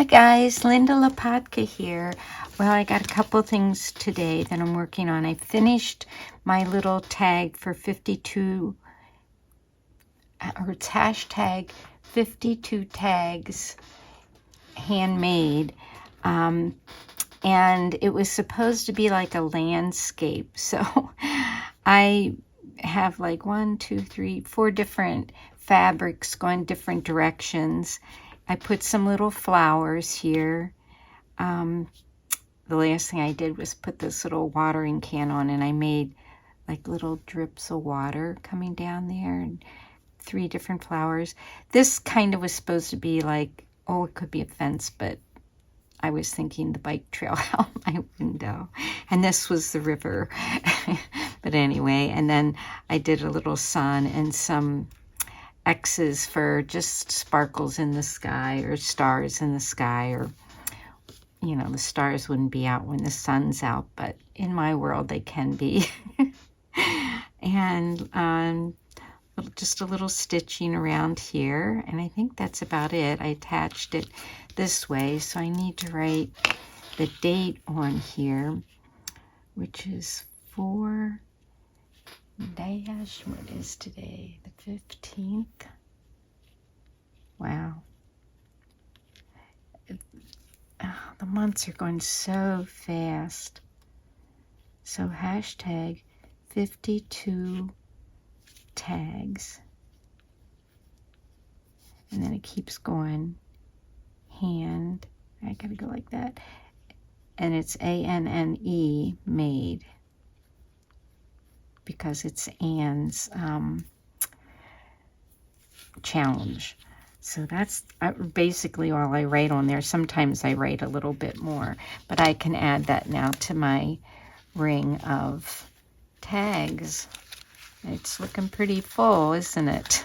guys, Linda Lopatka here. Well, I got a couple things today that I'm working on. I finished my little tag for 52, or it's hashtag 52 tags, handmade. And it was supposed to be like a landscape. So I have like 1, 2, 3, 4 different fabrics going different directions. I put some little flowers here. The last thing I did was put this little watering can on, and I made like little drips of water coming down there, and 3 different flowers. This kind of was supposed to be like, oh, it could be a fence, but I was thinking the bike trail out my window. And this was the river. But anyway, and then I did a little sun and some X's for just sparkles in the sky or stars in the sky, or, you know, the stars wouldn't be out when the sun's out, but in my world they can be. And just a little stitching around here, and I think that's about it. I attached it this way, so I need to write the date on here, which is 4 dash, what is today, the 15th? Wow. The months are going so fast. So hashtag 52 tags. And then it keeps going. Hand. I gotta go like that. And it's ANNE, made. Because it's Anne's challenge. So that's basically all I write on there. Sometimes I write a little bit more, but I can add that now to my ring of tags. It's looking pretty full, isn't it?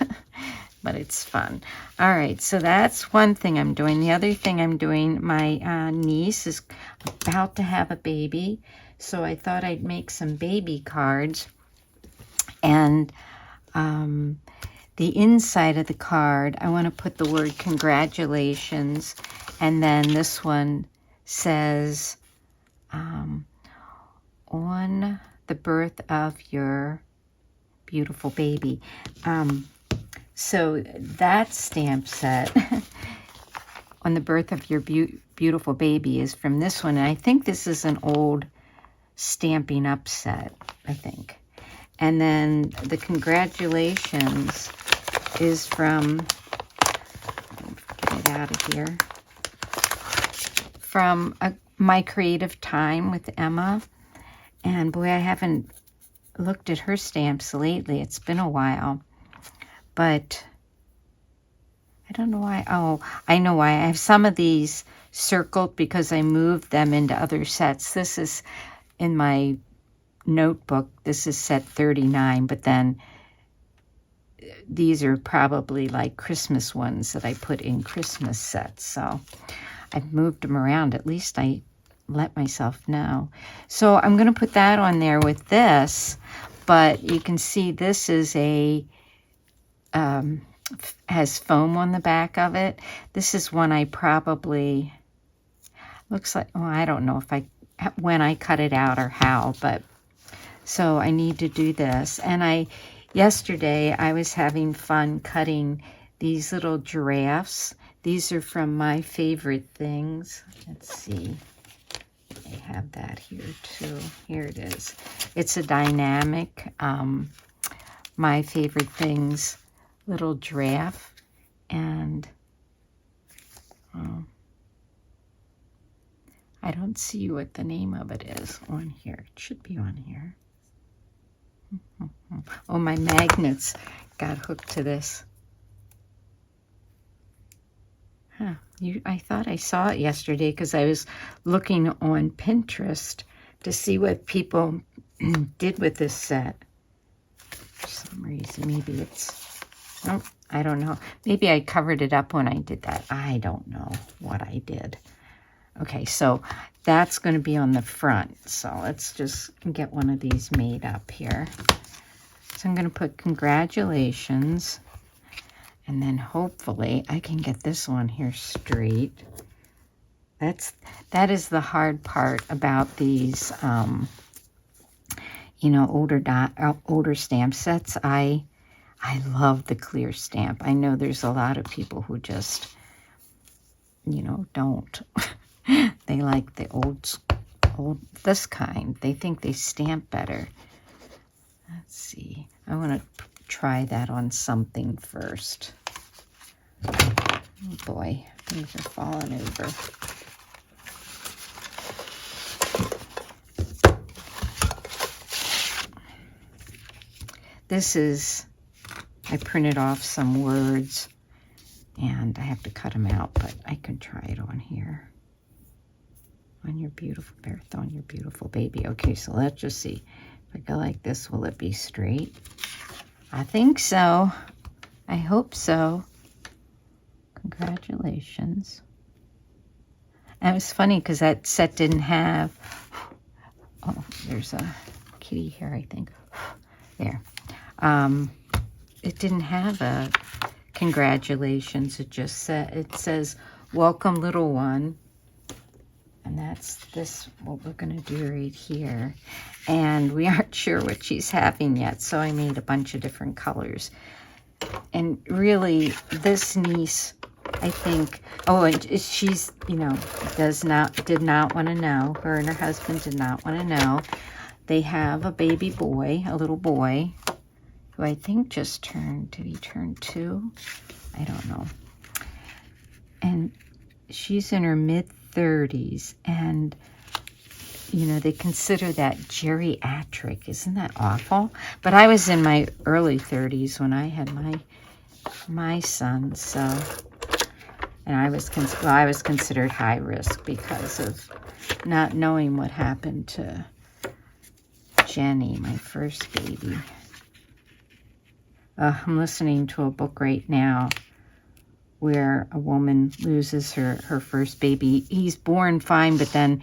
But it's fun. All right, so that's one thing I'm doing. The other thing I'm doing, my niece is about to have a baby, so I thought I'd make some baby cards. And the inside of the card, I want to put the word congratulations, and then this one says, on the birth of your beautiful baby. So that stamp set, on the birth of your beautiful baby, is from this one. And I think this is an old Stampin' Up set, I think. And then the congratulations is from, get it out of here, from My Creative Time with Emma. And boy, I haven't looked at her stamps lately. It's been a while. But I don't know why. Oh, I know why. I have some of these circled because I moved them into other sets. This is in my notebook. This is set 39, but then these are probably like Christmas ones that I put in Christmas sets. So I've moved them around. At least I let myself know. So I'm going to put that on there with this, but you can see this is a has foam on the back of it. This is one I probably, looks like, well, I don't know if when I cut it out or how, but so I need to do this. And yesterday I was having fun cutting these little giraffes. These are from My Favorite Things. Let's see. I have that here too. Here it is. It's a dynamic My Favorite Things little giraffe. And I don't see what the name of it is on here. It should be on here. Oh, my magnets got hooked to this. Huh. I thought I saw it yesterday because I was looking on Pinterest to see what people did with this set. For some reason, maybe it's, oh, I don't know. Maybe I covered it up when I did that. I don't know what I did. Okay, so that's going to be on the front. So let's just get one of these made up here. So I'm going to put congratulations. And then hopefully I can get this one here straight. That is the hard part about these, you know, older stamp sets. I love the clear stamp. I know there's a lot of people who just, you know, don't. They like the old this kind. They think they stamp better. Let's see. I want to try that on something first. Oh boy, things are falling over. This is, I printed off some words and I have to cut them out, but I can try it on here. On your beautiful Bertha, on your beautiful baby. Okay, so let's just see. If I go like this, will it be straight? I think so. I hope so. Congratulations. And it was funny because that set didn't have, oh, there's a kitty here, I think. There. It didn't have a congratulations. It just said, it says, welcome little one. And that's this, what we're going to do right here. And we aren't sure what she's having yet, so I made a bunch of different colors. And really, this niece, I think, oh, and she's, you know, did not want to know. Her and her husband did not want to know. They have a baby boy, a little boy, who I think just turned, did he turn 2? I don't know. And she's in her mid-30s, and, you know, they consider that geriatric. Isn't that awful? But I was in my early 30s when I had my son, so, and I was considered high risk because of not knowing what happened to Jenny, my first baby. I'm listening to a book right now where a woman loses her first baby. He's born fine, but then,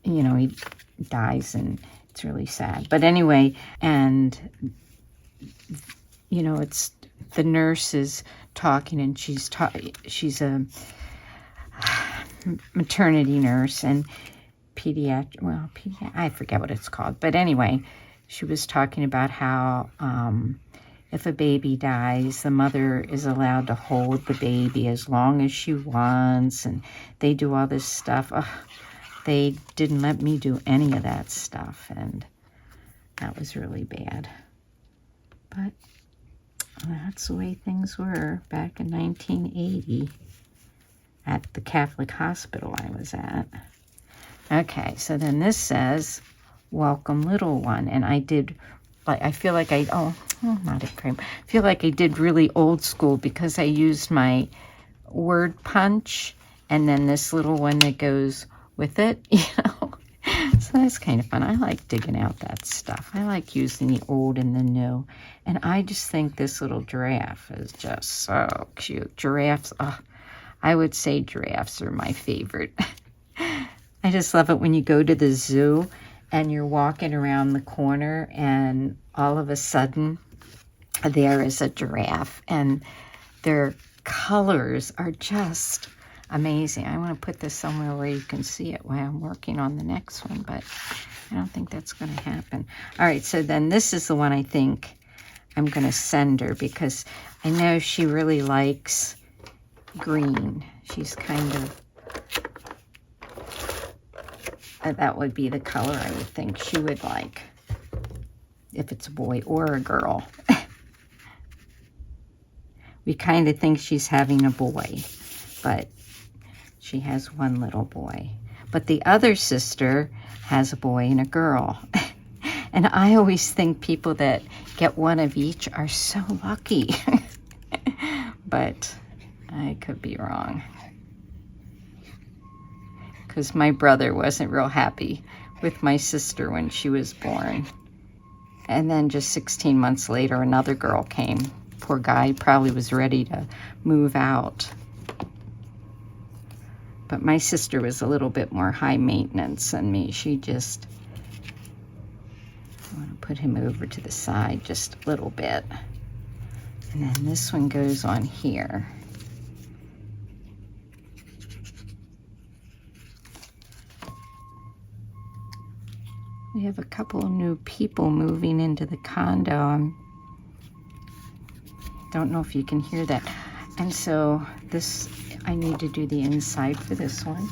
you know, he dies, and it's really sad. But anyway, and, you know, it's, the nurse is talking, and she's a maternity nurse and I forget what it's called. But anyway, she was talking about how if a baby dies, the mother is allowed to hold the baby as long as she wants, and they do all this stuff. They didn't let me do any of that stuff, and that was really bad. But that's the way things were back in 1980 at the Catholic hospital I was at. Okay, so then this says, welcome little one, and I did, like, I feel like not a frame. I feel like I did really old school because I used my word punch and then this little one that goes with it, you know. So that's kind of fun. I like digging out that stuff. I like using the old and the new. And I just think this little giraffe is just so cute. Giraffes, I would say giraffes are my favorite. I just love it when you go to the zoo and you're walking around the corner and all of a sudden there is a giraffe and their colors are just amazing. I want to put this somewhere where you can see it while I'm working on the next one, but I don't think that's going to happen. All right, so then this is the one I think I'm going to send her because I know she really likes green. She's kind of, that would be the color I would think she would like if it's a boy or a girl. We kind of think she's having a boy, but she has one little boy. But the other sister has a boy and a girl. And I always think people that get one of each are so lucky. But I could be wrong. Because my brother wasn't real happy with my sister when she was born. And then just 16 months later, another girl came. Poor guy probably was ready to move out. But my sister was a little bit more high maintenance than me. She just, I want to put him over to the side just a little bit. And then this one goes on here. We have a couple of new people moving into the condo. I don't know if you can hear that. And so this, I need to do the inside for this one.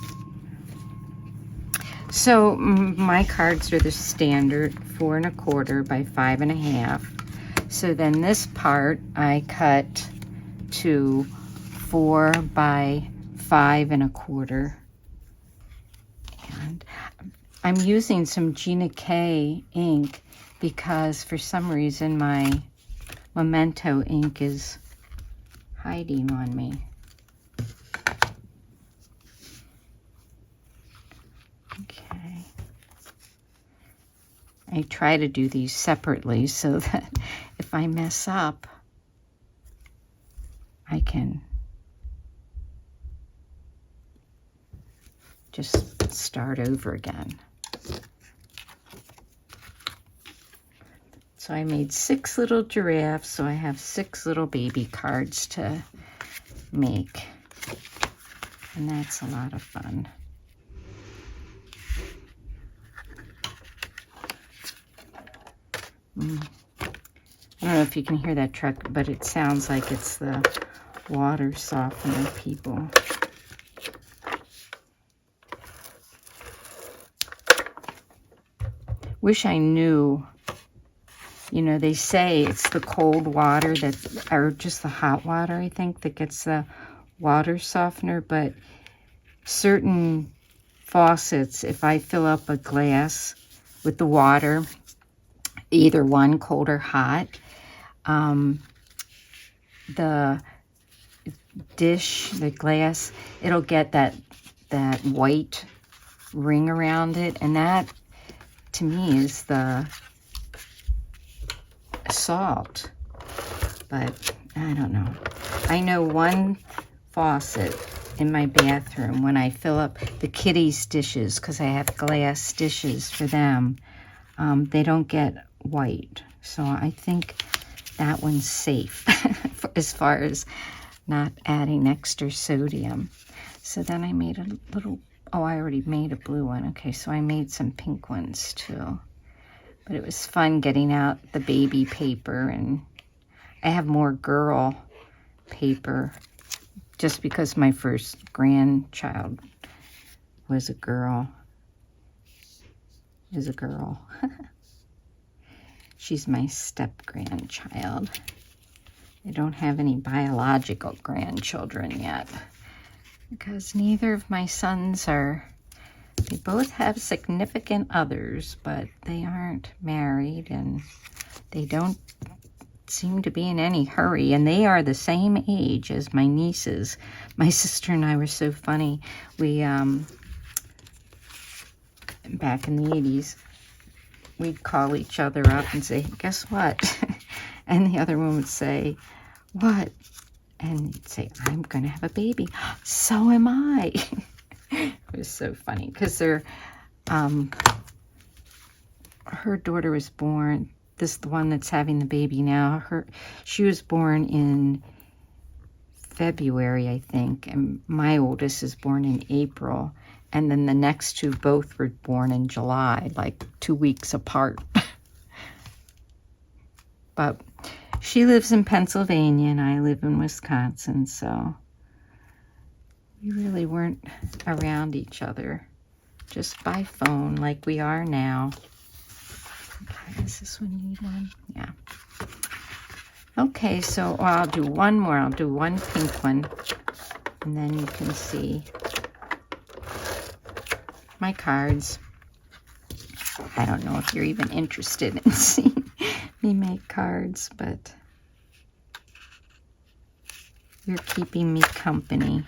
So my cards are the standard 4 1/4 by 5 1/2. So then this part I cut to 4 by 5 1/4. And I'm using some Gina K ink because for some reason my Memento ink is hiding on me. Okay. I try to do these separately so that if I mess up, I can just start over again. So I made 6 little giraffes, so I have 6 little baby cards to make. And that's a lot of fun. I don't know if you can hear that truck, but it sounds like it's the water softener people. Wish I knew. You know, they say it's the cold water that, or just the hot water, I think, that gets the water softener. But certain faucets, if I fill up a glass with the water, either one, cold or hot, the dish, the glass, it'll get that white ring around it. And that, to me, is the salt. But I don't know. I know one faucet in my bathroom, when I fill up the kitties' dishes, because I have glass dishes for them, they don't get white. So I think that one's safe as far as not adding extra sodium. So then I made a little, oh, I already made a blue one. Okay, so I made some pink ones too. But it was fun getting out the baby paper, and I have more girl paper just because my first grandchild was a girl. Is a girl. She's my step-grandchild. I don't have any biological grandchildren yet because neither of my sons are. They both have significant others, but they aren't married, and they don't seem to be in any hurry, and they are the same age as my nieces. My sister and I were so funny. We, back in the 80s, we'd call each other up and say, guess what? And the other one would say, what? And you'd say, I'm going to have a baby. So am I. It was so funny because they're, her daughter was born, this the one that's having the baby now, she was born in February, I think, and my oldest is born in April, and then the next two both were born in July, like 2 weeks apart. But she lives in Pennsylvania and I live in Wisconsin, so we really weren't around each other, just by phone like we are now. Okay, does this one need one? Yeah. Okay, so I'll do one more. I'll do one pink one, and then you can see my cards. I don't know if you're even interested in seeing me make cards, but you're keeping me company.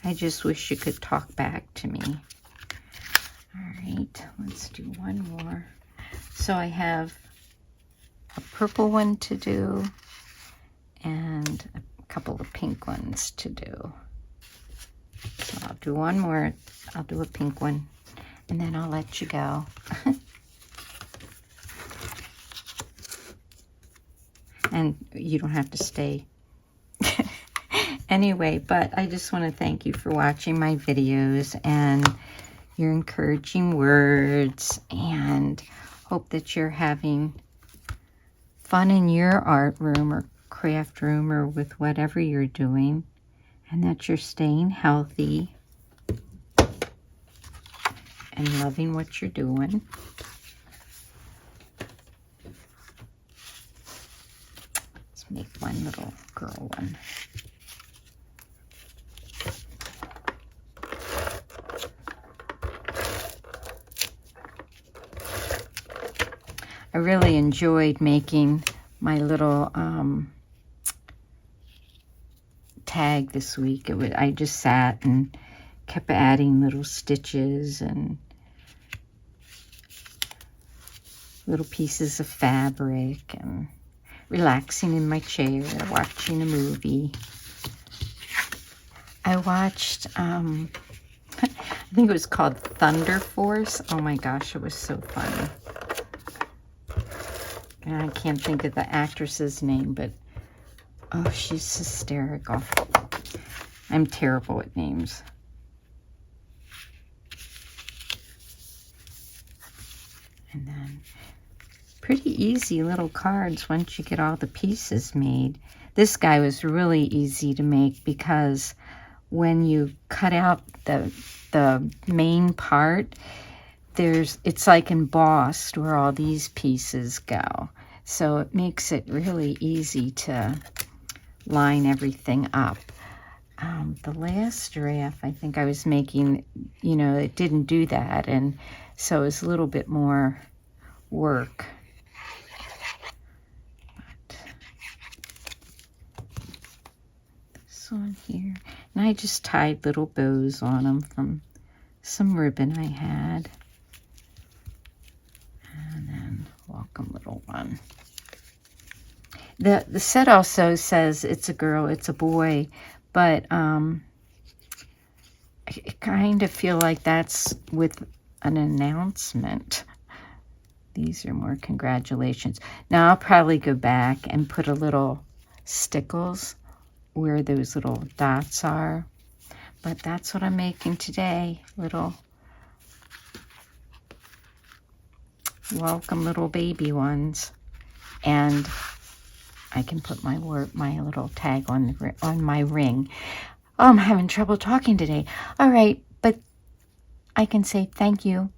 I just wish you could talk back to me. All right, let's do one more. So I have a purple one to do and a couple of pink ones to do. So I'll do one more. I'll do a pink one, and then I'll let you go. And you don't have to stay Anyway, but I just want to thank you for watching my videos and your encouraging words, and hope that you're having fun in your art room or craft room or with whatever you're doing, and that you're staying healthy and loving what you're doing. Let's make one little girl one. I really enjoyed making my little tag this week. I just sat and kept adding little stitches and little pieces of fabric and relaxing in my chair, watching a movie. I watched, I think it was called Thunder Force. Oh my gosh, it was so funny. And I can't think of the actress's name, but oh, she's hysterical. I'm terrible at names. And then pretty easy little cards once you get all the pieces made. This guy was really easy to make because when you cut out the main part, it's like embossed where all these pieces go. So it makes it really easy to line everything up. The last giraffe, I think I was making, you know, it didn't do that, and so it's a little bit more work. But this one here, and I just tied little bows on them from some ribbon I had. And then welcome little one. The set also says it's a girl, it's a boy, but I kind of feel like that's with an announcement. These are more congratulations. Now I'll probably go back and put a little stickles where those little dots are. But that's what I'm making today. Little welcome little baby ones. And I can put my little tag on my ring. Oh, I'm having trouble talking today. All right, but I can say thank you.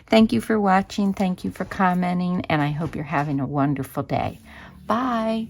Thank you for watching. Thank you for commenting. And I hope you're having a wonderful day. Bye.